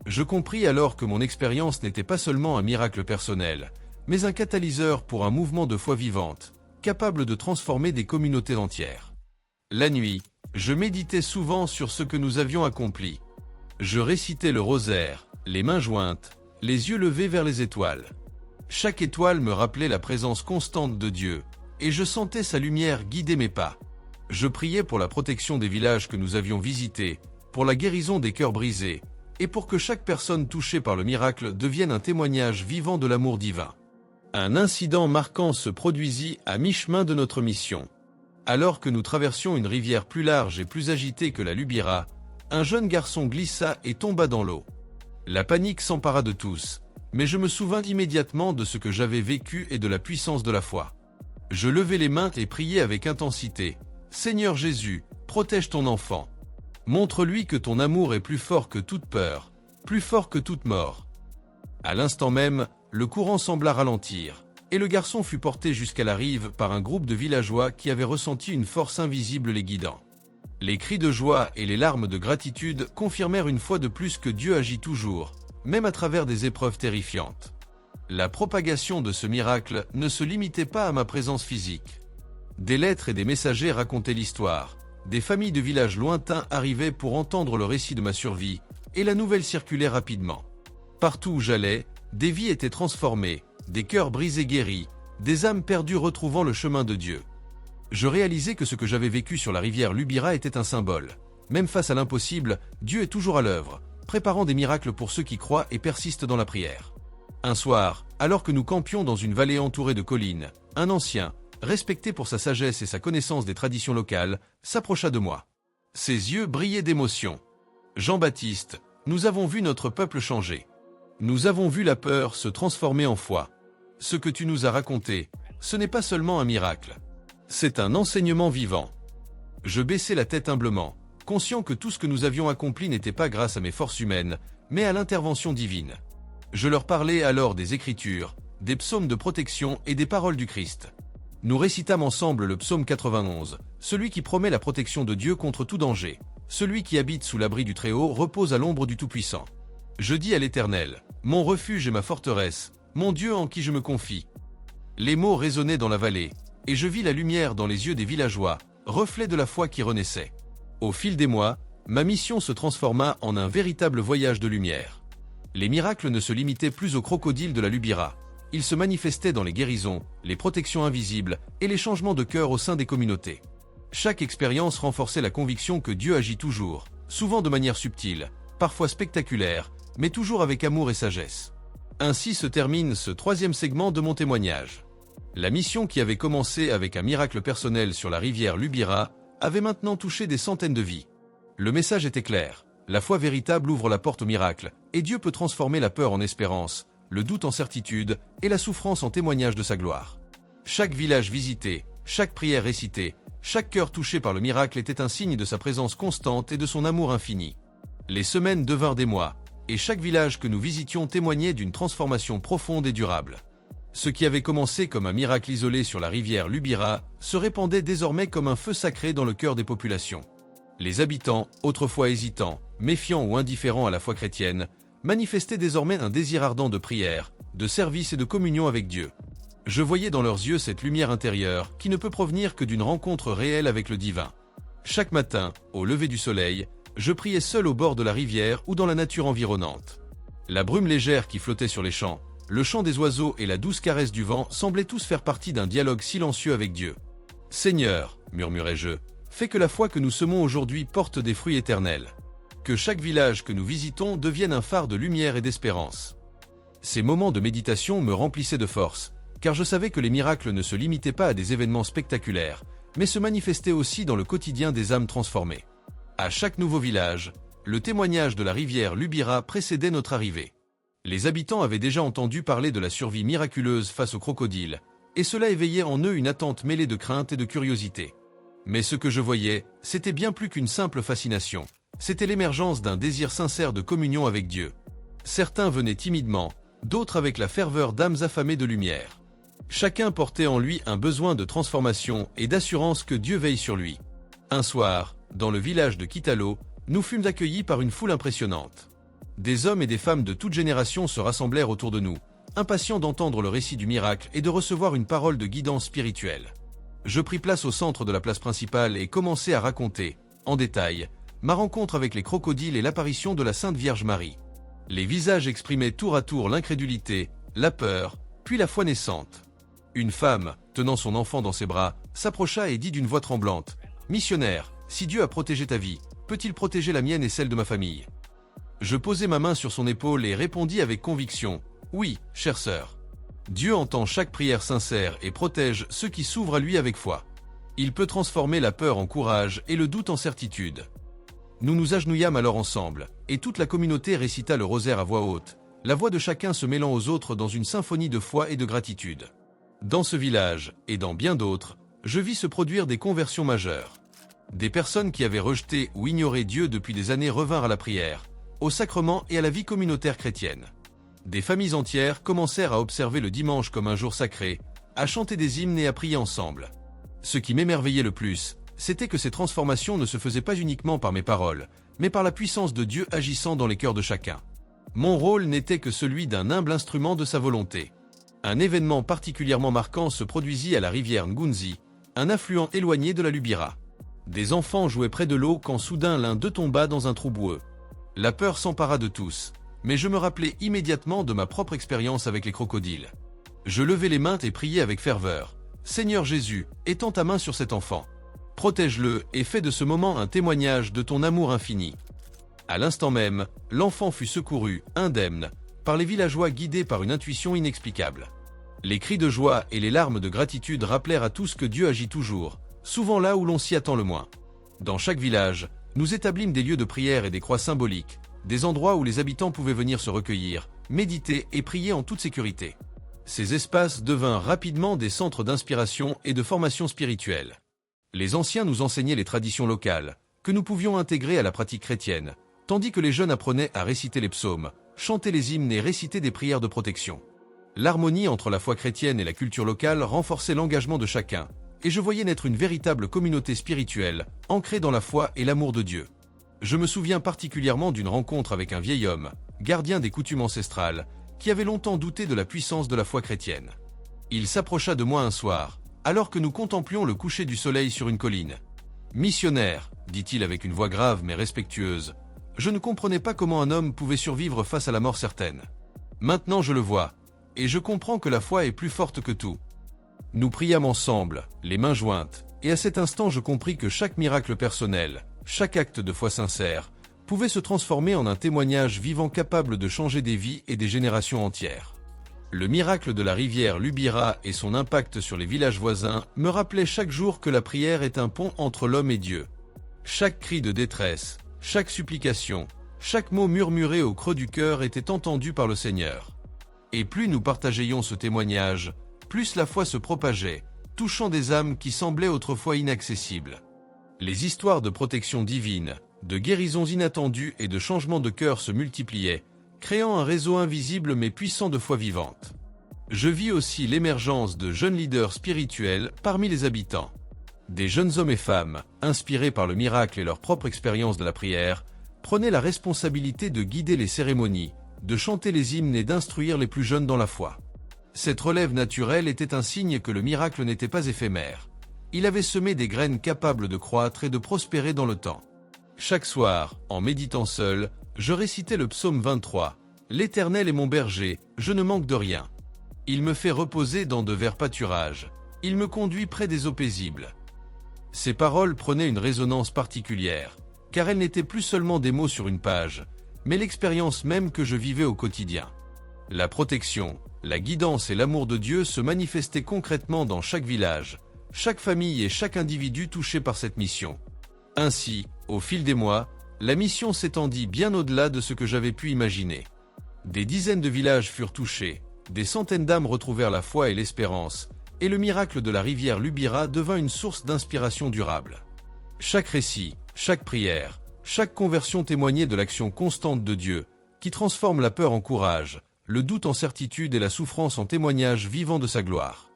Je compris alors que mon expérience n'était pas seulement un miracle personnel, mais un catalyseur pour un mouvement de foi vivante, capable de transformer des communautés entières. La nuit, je méditais souvent sur ce que nous avions accompli. Je récitais le rosaire, les mains jointes, les yeux levés vers les étoiles. Chaque étoile me rappelait la présence constante de Dieu, et je sentais sa lumière guider mes pas. Je priais pour la protection des villages que nous avions visités, pour la guérison des cœurs brisés, et pour que chaque personne touchée par le miracle devienne un témoignage vivant de l'amour divin. Un incident marquant se produisit à mi-chemin de notre mission. Alors que nous traversions une rivière plus large et plus agitée que la Lubira, un jeune garçon glissa et tomba dans l'eau. La panique s'empara de tous, mais je me souvins immédiatement de ce que j'avais vécu et de la puissance de la foi. Je levai les mains et priai avec intensité. « Seigneur Jésus, protège ton enfant. Montre-lui que ton amour est plus fort que toute peur, plus fort que toute mort. » À l'instant même, le courant sembla ralentir, et le garçon fut porté jusqu'à la rive par un groupe de villageois qui avaient ressenti une force invisible les guidant. Les cris de joie et les larmes de gratitude confirmèrent une fois de plus que Dieu agit toujours, même à travers des épreuves terrifiantes. La propagation de ce miracle ne se limitait pas à ma présence physique. Des lettres et des messagers racontaient l'histoire. Des familles de villages lointains arrivaient pour entendre le récit de ma survie, et la nouvelle circulait rapidement. Partout où j'allais, des vies étaient transformées, des cœurs brisés guéris, des âmes perdues retrouvant le chemin de Dieu. Je réalisais que ce que j'avais vécu sur la rivière Lubira était un symbole. Même face à l'impossible, Dieu est toujours à l'œuvre, préparant des miracles pour ceux qui croient et persistent dans la prière. Un soir, alors que nous campions dans une vallée entourée de collines, un ancien, respecté pour sa sagesse et sa connaissance des traditions locales, s'approcha de moi. Ses yeux brillaient d'émotion. « Jean-Baptiste, nous avons vu notre peuple changer. Nous avons vu la peur se transformer en foi. Ce que tu nous as raconté, ce n'est pas seulement un miracle. C'est un enseignement vivant. » Je baissai la tête humblement, conscient que tout ce que nous avions accompli n'était pas grâce à mes forces humaines, mais à l'intervention divine. Je leur parlais alors des Écritures, des psaumes de protection et des paroles du Christ. Nous récitâmes ensemble le psaume 91, celui qui promet la protection de Dieu contre tout danger. Celui qui habite sous l'abri du Très-Haut repose à l'ombre du Tout-Puissant. Je dis à l'Éternel, mon refuge et ma forteresse, mon Dieu en qui je me confie. Les mots résonnaient dans la vallée, et je vis la lumière dans les yeux des villageois, reflet de la foi qui renaissait. Au fil des mois, ma mission se transforma en un véritable voyage de lumière. Les miracles ne se limitaient plus aux crocodiles de la Lubira. Ils se manifestaient dans les guérisons, les protections invisibles et les changements de cœur au sein des communautés. Chaque expérience renforçait la conviction que Dieu agit toujours, souvent de manière subtile, parfois spectaculaire, mais toujours avec amour et sagesse. Ainsi se termine ce troisième segment de mon témoignage. La mission qui avait commencé avec un miracle personnel sur la rivière Lubira avait maintenant touché des centaines de vies. Le message était clair. La foi véritable ouvre la porte au miracle, et Dieu peut transformer la peur en espérance, le doute en certitude et la souffrance en témoignage de sa gloire. Chaque village visité, chaque prière récitée, chaque cœur touché par le miracle était un signe de sa présence constante et de son amour infini. Les semaines devinrent des mois, et chaque village que nous visitions témoignait d'une transformation profonde et durable. Ce qui avait commencé comme un miracle isolé sur la rivière Lubira se répandait désormais comme un feu sacré dans le cœur des populations. Les habitants, autrefois hésitants, méfiants ou indifférents à la foi chrétienne, manifestaient désormais un désir ardent de prière, de service et de communion avec Dieu. Je voyais dans leurs yeux cette lumière intérieure qui ne peut provenir que d'une rencontre réelle avec le divin. Chaque matin, au lever du soleil, je priais seul au bord de la rivière ou dans la nature environnante. La brume légère qui flottait sur les champs, le chant des oiseaux et la douce caresse du vent semblaient tous faire partie d'un dialogue silencieux avec Dieu. « Seigneur, murmurais-je, fais que la foi que nous semons aujourd'hui porte des fruits éternels. Que chaque village que nous visitons devienne un phare de lumière et d'espérance. » Ces moments de méditation me remplissaient de force, car je savais que les miracles ne se limitaient pas à des événements spectaculaires, mais se manifestaient aussi dans le quotidien des âmes transformées. À chaque nouveau village, le témoignage de la rivière Lubira précédait notre arrivée. Les habitants avaient déjà entendu parler de la survie miraculeuse face aux crocodiles, et cela éveillait en eux une attente mêlée de crainte et de curiosité. Mais ce que je voyais, c'était bien plus qu'une simple fascination. C'était l'émergence d'un désir sincère de communion avec Dieu. Certains venaient timidement, d'autres avec la ferveur d'âmes affamées de lumière. Chacun portait en lui un besoin de transformation et d'assurance que Dieu veille sur lui. Un soir, dans le village de Kitalo, nous fûmes accueillis par une foule impressionnante. Des hommes et des femmes de toute génération se rassemblèrent autour de nous, impatients d'entendre le récit du miracle et de recevoir une parole de guidance spirituelle. Je pris place au centre de la place principale et commençai à raconter, en détail, ma rencontre avec les crocodiles et l'apparition de la Sainte Vierge Marie. Les visages exprimaient tour à tour l'incrédulité, la peur, puis la foi naissante. Une femme, tenant son enfant dans ses bras, s'approcha et dit d'une voix tremblante, « Missionnaire, si Dieu a protégé ta vie, peut-il protéger la mienne et celle de ma famille ?» Je posai ma main sur son épaule et répondis avec conviction, « Oui, chère sœur. Dieu entend chaque prière sincère et protège ceux qui s'ouvrent à lui avec foi. » Il peut transformer la peur en courage et le doute en certitude. Nous nous agenouillâmes alors ensemble, et toute la communauté récita le rosaire à voix haute, la voix de chacun se mêlant aux autres dans une symphonie de foi et de gratitude. Dans ce village, et dans bien d'autres, je vis se produire des conversions majeures. Des personnes qui avaient rejeté ou ignoré Dieu depuis des années revinrent à la prière, au sacrement et à la vie communautaire chrétienne. Des familles entières commencèrent à observer le dimanche comme un jour sacré, à chanter des hymnes et à prier ensemble. Ce qui m'émerveillait le plus, c'était que ces transformations ne se faisaient pas uniquement par mes paroles, mais par la puissance de Dieu agissant dans les cœurs de chacun. Mon rôle n'était que celui d'un humble instrument de sa volonté. Un événement particulièrement marquant se produisit à la rivière Ngunzi, un affluent éloigné de la Lubira. Des enfants jouaient près de l'eau quand soudain l'un d'eux tomba dans un trou boueux. La peur s'empara de tous, mais je me rappelai immédiatement de ma propre expérience avec les crocodiles. Je levai les mains et priai avec ferveur. « Seigneur Jésus, étends ta main sur cet enfant. Protège-le et fais de ce moment un témoignage de ton amour infini. » À l'instant même, l'enfant fut secouru, indemne, par les villageois guidés par une intuition inexplicable. Les cris de joie et les larmes de gratitude rappelèrent à tous que Dieu agit toujours, souvent là où l'on s'y attend le moins. Dans chaque village, nous établîmes des lieux de prière et des croix symboliques, des endroits où les habitants pouvaient venir se recueillir, méditer et prier en toute sécurité. Ces espaces devinrent rapidement des centres d'inspiration et de formation spirituelle. Les anciens nous enseignaient les traditions locales, que nous pouvions intégrer à la pratique chrétienne, tandis que les jeunes apprenaient à réciter les psaumes, chanter les hymnes et réciter des prières de protection. L'harmonie entre la foi chrétienne et la culture locale renforçait l'engagement de chacun, et je voyais naître une véritable communauté spirituelle, ancrée dans la foi et l'amour de Dieu. Je me souviens particulièrement d'une rencontre avec un vieil homme, gardien des coutumes ancestrales, qui avait longtemps douté de la puissance de la foi chrétienne. Il s'approcha de moi un soir, alors que nous contemplions le coucher du soleil sur une colline. « Missionnaire », dit-il avec une voix grave mais respectueuse, je ne comprenais pas comment un homme pouvait survivre face à la mort certaine. Maintenant je le vois, et je comprends que la foi est plus forte que tout. Nous priâmes ensemble, les mains jointes, et à cet instant je compris que chaque miracle personnel, chaque acte de foi sincère, pouvait se transformer en un témoignage vivant capable de changer des vies et des générations entières. Le miracle de la rivière Lubira et son impact sur les villages voisins me rappelaient chaque jour que la prière est un pont entre l'homme et Dieu. Chaque cri de détresse, chaque supplication, chaque mot murmuré au creux du cœur était entendu par le Seigneur. Et plus nous partagions ce témoignage, plus la foi se propageait, touchant des âmes qui semblaient autrefois inaccessibles. Les histoires de protection divine, de guérisons inattendues et de changements de cœur se multipliaient, créant un réseau invisible mais puissant de foi vivante. Je vis aussi l'émergence de jeunes leaders spirituels parmi les habitants. Des jeunes hommes et femmes, inspirés par le miracle et leur propre expérience de la prière, prenaient la responsabilité de guider les cérémonies, de chanter les hymnes et d'instruire les plus jeunes dans la foi. Cette relève naturelle était un signe que le miracle n'était pas éphémère. Il avait semé des graines capables de croître et de prospérer dans le temps. Chaque soir, en méditant seul, je récitais le psaume 23. « L'Éternel est mon berger, je ne manque de rien. Il me fait reposer dans de verts pâturages. Il me conduit près des eaux paisibles. » Ces paroles prenaient une résonance particulière, car elles n'étaient plus seulement des mots sur une page, mais l'expérience même que je vivais au quotidien. La protection, la guidance et l'amour de Dieu se manifestaient concrètement dans chaque village, chaque famille et chaque individu touché par cette mission. Ainsi, au fil des mois, la mission s'étendit bien au-delà de ce que j'avais pu imaginer. Des dizaines de villages furent touchés, des centaines d'âmes retrouvèrent la foi et l'espérance, et le miracle de la rivière Lubira devint une source d'inspiration durable. Chaque récit, chaque prière, chaque conversion témoignait de l'action constante de Dieu, qui transforme la peur en courage, le doute en certitude et la souffrance en témoignage vivant de sa gloire.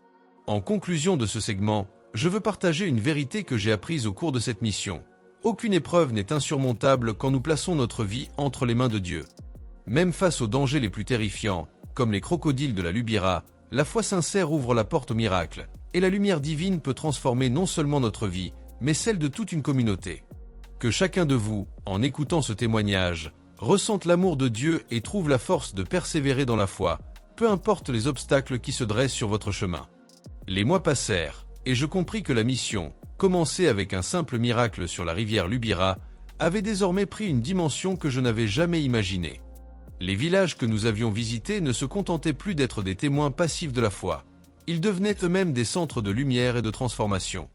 En conclusion de ce segment, je veux partager une vérité que j'ai apprise au cours de cette mission. Aucune épreuve n'est insurmontable quand nous plaçons notre vie entre les mains de Dieu. Même face aux dangers les plus terrifiants, comme les crocodiles de la Lubira, la foi sincère ouvre la porte au miracle, et la lumière divine peut transformer non seulement notre vie, mais celle de toute une communauté. Que chacun de vous, en écoutant ce témoignage, ressente l'amour de Dieu et trouve la force de persévérer dans la foi, peu importe les obstacles qui se dressent sur votre chemin. Les mois passèrent, et je compris que la mission, commencée avec un simple miracle sur la rivière Lubira, avait désormais pris une dimension que je n'avais jamais imaginée. Les villages que nous avions visités ne se contentaient plus d'être des témoins passifs de la foi. Ils devenaient eux-mêmes des centres de lumière et de transformation.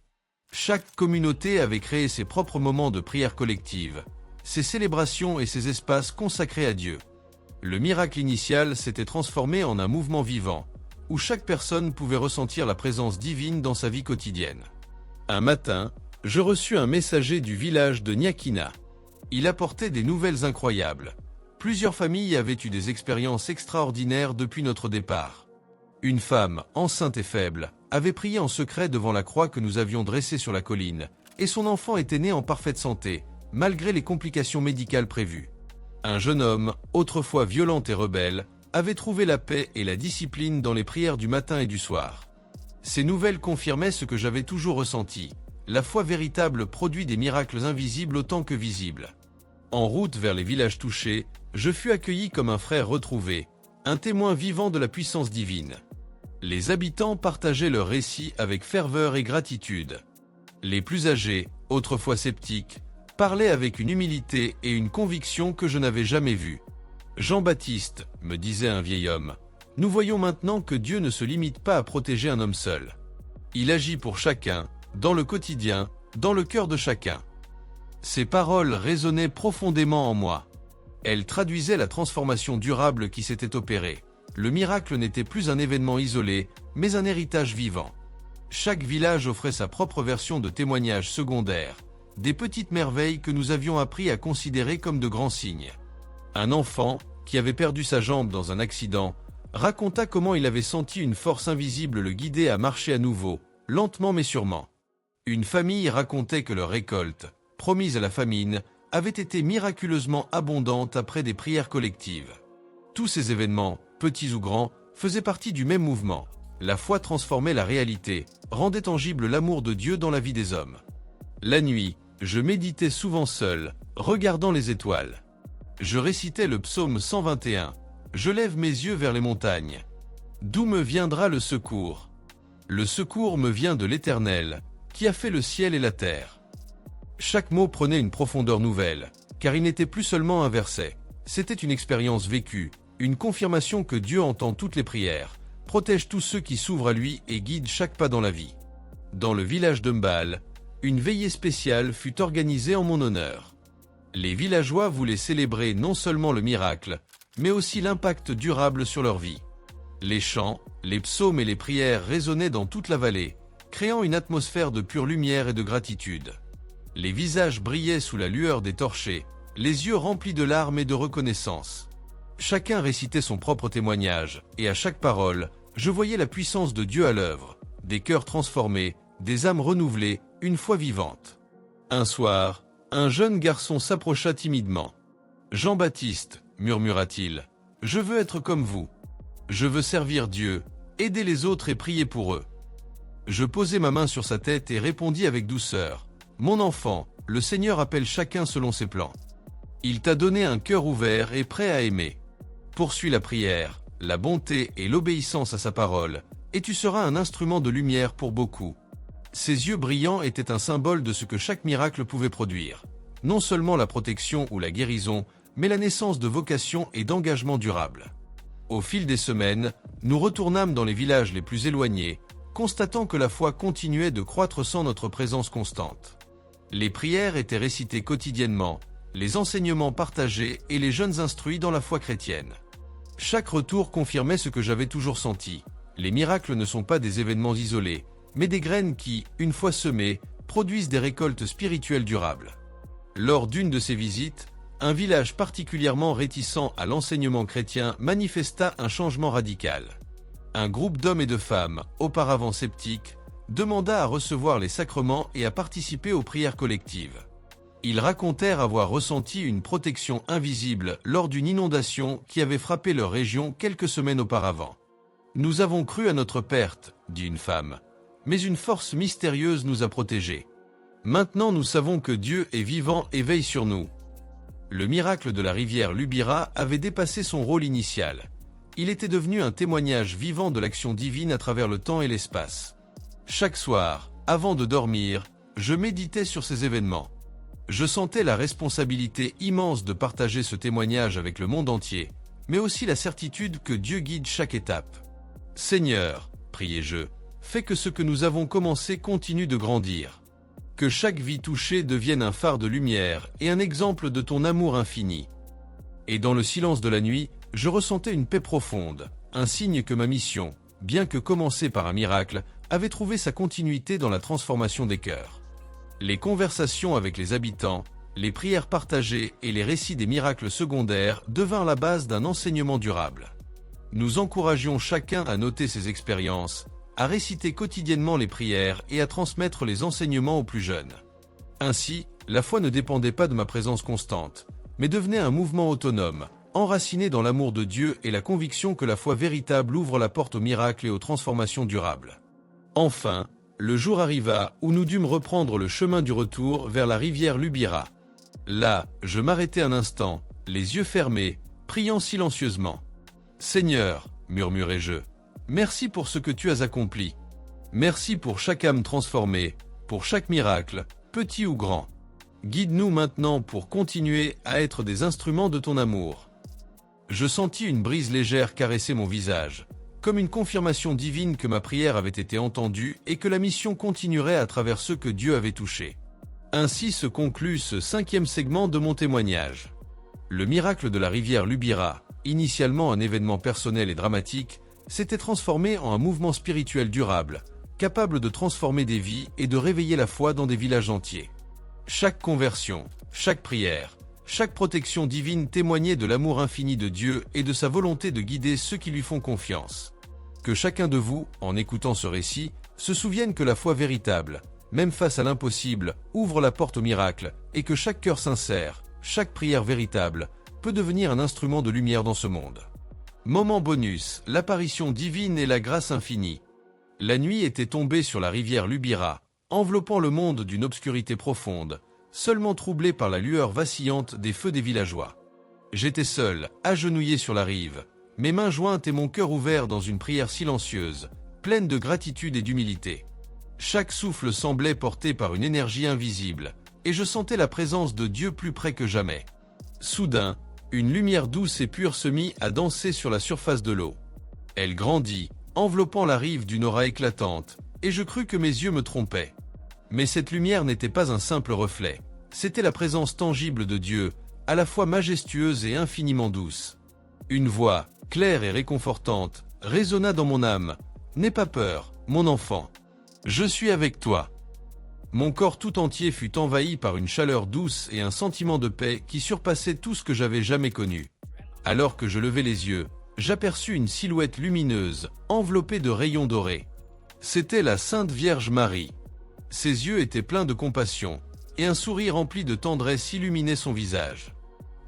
Chaque communauté avait créé ses propres moments de prière collective, ses célébrations et ses espaces consacrés à Dieu. Le miracle initial s'était transformé en un mouvement vivant, où chaque personne pouvait ressentir la présence divine dans sa vie quotidienne. Un matin, je reçus un messager du village de Nyakina. Il apportait des nouvelles incroyables. Plusieurs familles avaient eu des expériences extraordinaires depuis notre départ. Une femme, enceinte et faible, avait prié en secret devant la croix que nous avions dressée sur la colline, et son enfant était né en parfaite santé, malgré les complications médicales prévues. Un jeune homme, autrefois violent et rebelle, avait trouvé la paix et la discipline dans les prières du matin et du soir. Ces nouvelles confirmaient ce que j'avais toujours ressenti. La foi véritable produit des miracles invisibles autant que visibles. En route vers les villages touchés, je fus accueilli comme un frère retrouvé, un témoin vivant de la puissance divine. Les habitants partageaient leurs récits avec ferveur et gratitude. Les plus âgés, autrefois sceptiques, parlaient avec une humilité et une conviction que je n'avais jamais vues. « Jean-Baptiste, me disait un vieil homme, nous voyons maintenant que Dieu ne se limite pas à protéger un homme seul. Il agit pour chacun, dans le quotidien, dans le cœur de chacun. » Ces paroles résonnaient profondément en moi. Elles traduisaient la transformation durable qui s'était opérée. Le miracle n'était plus un événement isolé, mais un héritage vivant. Chaque village offrait sa propre version de témoignage secondaire, des petites merveilles que nous avions appris à considérer comme de grands signes. Un enfant, qui avait perdu sa jambe dans un accident, raconta comment il avait senti une force invisible le guider à marcher à nouveau, lentement mais sûrement. Une famille racontait que leur récolte, promise à la famine, avait été miraculeusement abondante après des prières collectives. Tous ces événements, petits ou grands, faisaient partie du même mouvement. La foi transformait la réalité, rendait tangible l'amour de Dieu dans la vie des hommes. La nuit, je méditais souvent seul, regardant les étoiles. Je récitais le psaume 121. Je lève mes yeux vers les montagnes. D'où me viendra le secours? Le secours me vient de l'Éternel, qui a fait le ciel et la terre. Chaque mot prenait une profondeur nouvelle, car il n'était plus seulement un verset. C'était une expérience vécue, une confirmation que Dieu entend toutes les prières, protège tous ceux qui s'ouvrent à lui et guide chaque pas dans la vie. Dans le village de Mbal, une veillée spéciale fut organisée en mon honneur. Les villageois voulaient célébrer non seulement le miracle, mais aussi l'impact durable sur leur vie. Les chants, les psaumes et les prières résonnaient dans toute la vallée, créant une atmosphère de pure lumière et de gratitude. Les visages brillaient sous la lueur des torchers, les yeux remplis de larmes et de reconnaissance. Chacun récitait son propre témoignage, et à chaque parole, je voyais la puissance de Dieu à l'œuvre, des cœurs transformés, des âmes renouvelées, une foi vivante. Un soir, un jeune garçon s'approcha timidement. « Jean-Baptiste, murmura-t-il, je veux être comme vous. Je veux servir Dieu, aider les autres et prier pour eux. » Je posai ma main sur sa tête et répondis avec douceur. « Mon enfant, le Seigneur appelle chacun selon ses plans. Il t'a donné un cœur ouvert et prêt à aimer. Poursuis la prière, la bonté et l'obéissance à sa parole, et tu seras un instrument de lumière pour beaucoup. » Ses yeux brillants étaient un symbole de ce que chaque miracle pouvait produire. Non seulement la protection ou la guérison, mais la naissance de vocations et d'engagements durables. Au fil des semaines, nous retournâmes dans les villages les plus éloignés, constatant que la foi continuait de croître sans notre présence constante. Les prières étaient récitées quotidiennement, les enseignements partagés et les jeunes instruits dans la foi chrétienne. Chaque retour confirmait ce que j'avais toujours senti. Les miracles ne sont pas des événements isolés, mais des graines qui, une fois semées, produisent des récoltes spirituelles durables. Lors d'une de ces visites, un village particulièrement réticent à l'enseignement chrétien manifesta un changement radical. Un groupe d'hommes et de femmes, auparavant sceptiques, demanda à recevoir les sacrements et à participer aux prières collectives. Ils racontèrent avoir ressenti une protection invisible lors d'une inondation qui avait frappé leur région quelques semaines auparavant. « Nous avons cru à notre perte, » dit une femme, « mais une force mystérieuse nous a protégés. Maintenant nous savons que Dieu est vivant et veille sur nous. » Le miracle de la rivière Lubira avait dépassé son rôle initial. Il était devenu un témoignage vivant de l'action divine à travers le temps et l'espace. Chaque soir, avant de dormir, je méditais sur ces événements. Je sentais la responsabilité immense de partager ce témoignage avec le monde entier, mais aussi la certitude que Dieu guide chaque étape. « Seigneur, priai-je, fais que ce que nous avons commencé continue de grandir. Que chaque vie touchée devienne un phare de lumière et un exemple de ton amour infini. Et dans le silence de la nuit, je ressentais une paix profonde, un signe que ma mission, bien que commencée par un miracle, avait trouvé sa continuité dans la transformation des cœurs. Les conversations avec les habitants, les prières partagées et les récits des miracles secondaires devinrent la base d'un enseignement durable. Nous encouragions chacun à noter ses expériences, à réciter quotidiennement les prières et à transmettre les enseignements aux plus jeunes. Ainsi, la foi ne dépendait pas de ma présence constante, mais devenait un mouvement autonome, enraciné dans l'amour de Dieu et la conviction que la foi véritable ouvre la porte aux miracles et aux transformations durables. Enfin, le jour arriva où nous dûmes reprendre le chemin du retour vers la rivière Lubira. Là, je m'arrêtai un instant, les yeux fermés, priant silencieusement. « Seigneur, murmurai-je, merci pour ce que tu as accompli. Merci pour chaque âme transformée, pour chaque miracle, petit ou grand. Guide-nous maintenant pour continuer à être des instruments de ton amour. » Je sentis une brise légère caresser mon visage, comme une confirmation divine que ma prière avait été entendue et que la mission continuerait à travers ceux que Dieu avait touchés. Ainsi se conclut ce 5e segment de mon témoignage. Le miracle de la rivière Lubira, initialement un événement personnel et dramatique, s'était transformé en un mouvement spirituel durable, capable de transformer des vies et de réveiller la foi dans des villages entiers. Chaque conversion, chaque prière, chaque protection divine témoignait de l'amour infini de Dieu et de sa volonté de guider ceux qui lui font confiance. Que chacun de vous, en écoutant ce récit, se souvienne que la foi véritable, même face à l'impossible, ouvre la porte au miracle, et que chaque cœur sincère, chaque prière véritable, peut devenir un instrument de lumière dans ce monde. Moment bonus, l'apparition divine et la grâce infinie. La nuit était tombée sur la rivière Lubira, enveloppant le monde d'une obscurité profonde, seulement troublé par la lueur vacillante des feux des villageois. J'étais seul, agenouillé sur la rive, mes mains jointes et mon cœur ouvert dans une prière silencieuse, pleine de gratitude et d'humilité. Chaque souffle semblait porté par une énergie invisible, et je sentais la présence de Dieu plus près que jamais. Soudain, une lumière douce et pure se mit à danser sur la surface de l'eau. Elle grandit, enveloppant la rive d'une aura éclatante, et je crus que mes yeux me trompaient. Mais cette lumière n'était pas un simple reflet, c'était la présence tangible de Dieu, à la fois majestueuse et infiniment douce. Une voix, claire et réconfortante, résonna dans mon âme. « N'aie pas peur, mon enfant. Je suis avec toi. » Mon corps tout entier fut envahi par une chaleur douce et un sentiment de paix qui surpassait tout ce que j'avais jamais connu. Alors que je levai les yeux, j'aperçus une silhouette lumineuse, enveloppée de rayons dorés. C'était la Sainte Vierge Marie. Ses yeux étaient pleins de compassion, et un sourire rempli de tendresse illuminait son visage.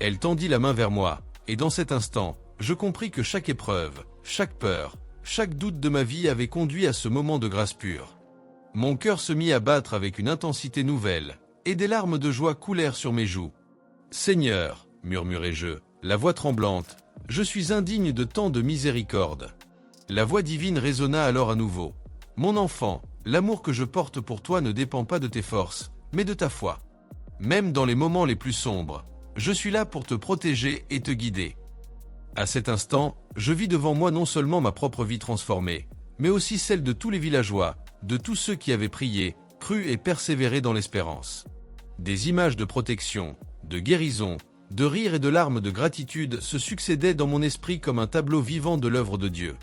Elle tendit la main vers moi, et dans cet instant, je compris que chaque épreuve, chaque peur, chaque doute de ma vie avait conduit à ce moment de grâce pure. Mon cœur se mit à battre avec une intensité nouvelle, et des larmes de joie coulèrent sur mes joues. « Seigneur, murmurai-je, la voix tremblante, je suis indigne de tant de miséricorde. » La voix divine résonna alors à nouveau. « Mon enfant, l'amour que je porte pour toi ne dépend pas de tes forces, mais de ta foi. Même dans les moments les plus sombres, je suis là pour te protéger et te guider. » À cet instant, je vis devant moi non seulement ma propre vie transformée, mais aussi celle de tous les villageois, de tous ceux qui avaient prié, cru et persévéré dans l'espérance. Des images de protection, de guérison, de rire et de larmes de gratitude se succédaient dans mon esprit comme un tableau vivant de l'œuvre de Dieu.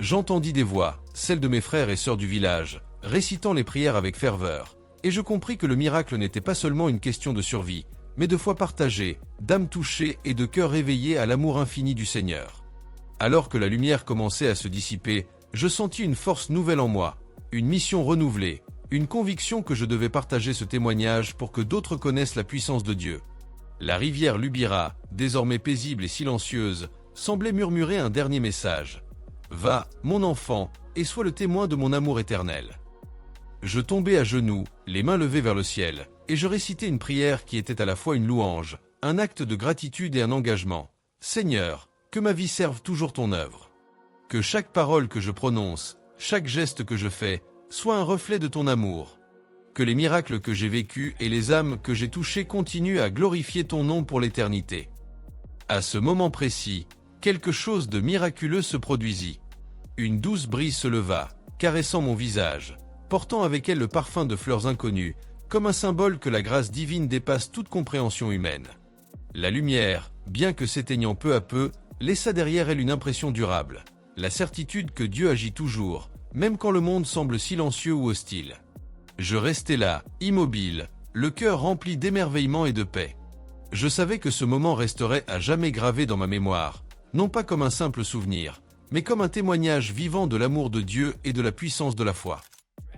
J'entendis des voix, celles de mes frères et sœurs du village, récitant les prières avec ferveur, et je compris que le miracle n'était pas seulement une question de survie, mais de foi partagée, d'âme touchée et de cœur éveillé à l'amour infini du Seigneur. Alors que la lumière commençait à se dissiper, je sentis une force nouvelle en moi, une mission renouvelée, une conviction que je devais partager ce témoignage pour que d'autres connaissent la puissance de Dieu. La rivière Lubira, désormais paisible et silencieuse, semblait murmurer un dernier message. « Va, mon enfant, et sois le témoin de mon amour éternel. » Je tombai à genoux, les mains levées vers le ciel, et je récitai une prière qui était à la fois une louange, un acte de gratitude et un engagement. « Seigneur, que ma vie serve toujours ton œuvre. Que chaque parole que je prononce, chaque geste que je fais, soit un reflet de ton amour. Que les miracles que j'ai vécus et les âmes que j'ai touchées continuent à glorifier ton nom pour l'éternité. » À ce moment précis, quelque chose de miraculeux se produisit. Une douce brise se leva, caressant mon visage, portant avec elle le parfum de fleurs inconnues, comme un symbole que la grâce divine dépasse toute compréhension humaine. La lumière, bien que s'éteignant peu à peu, laissa derrière elle une impression durable, la certitude que Dieu agit toujours, même quand le monde semble silencieux ou hostile. Je restais là, immobile, le cœur rempli d'émerveillement et de paix. Je savais que ce moment resterait à jamais gravé dans ma mémoire, non pas comme un simple souvenir, mais comme un témoignage vivant de l'amour de Dieu et de la puissance de la foi.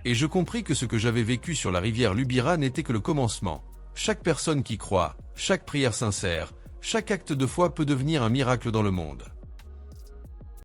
Et je compris que ce que j'avais vécu sur la rivière Lubira n'était que le commencement. Chaque personne qui croit, chaque prière sincère, chaque acte de foi peut devenir un miracle dans le monde.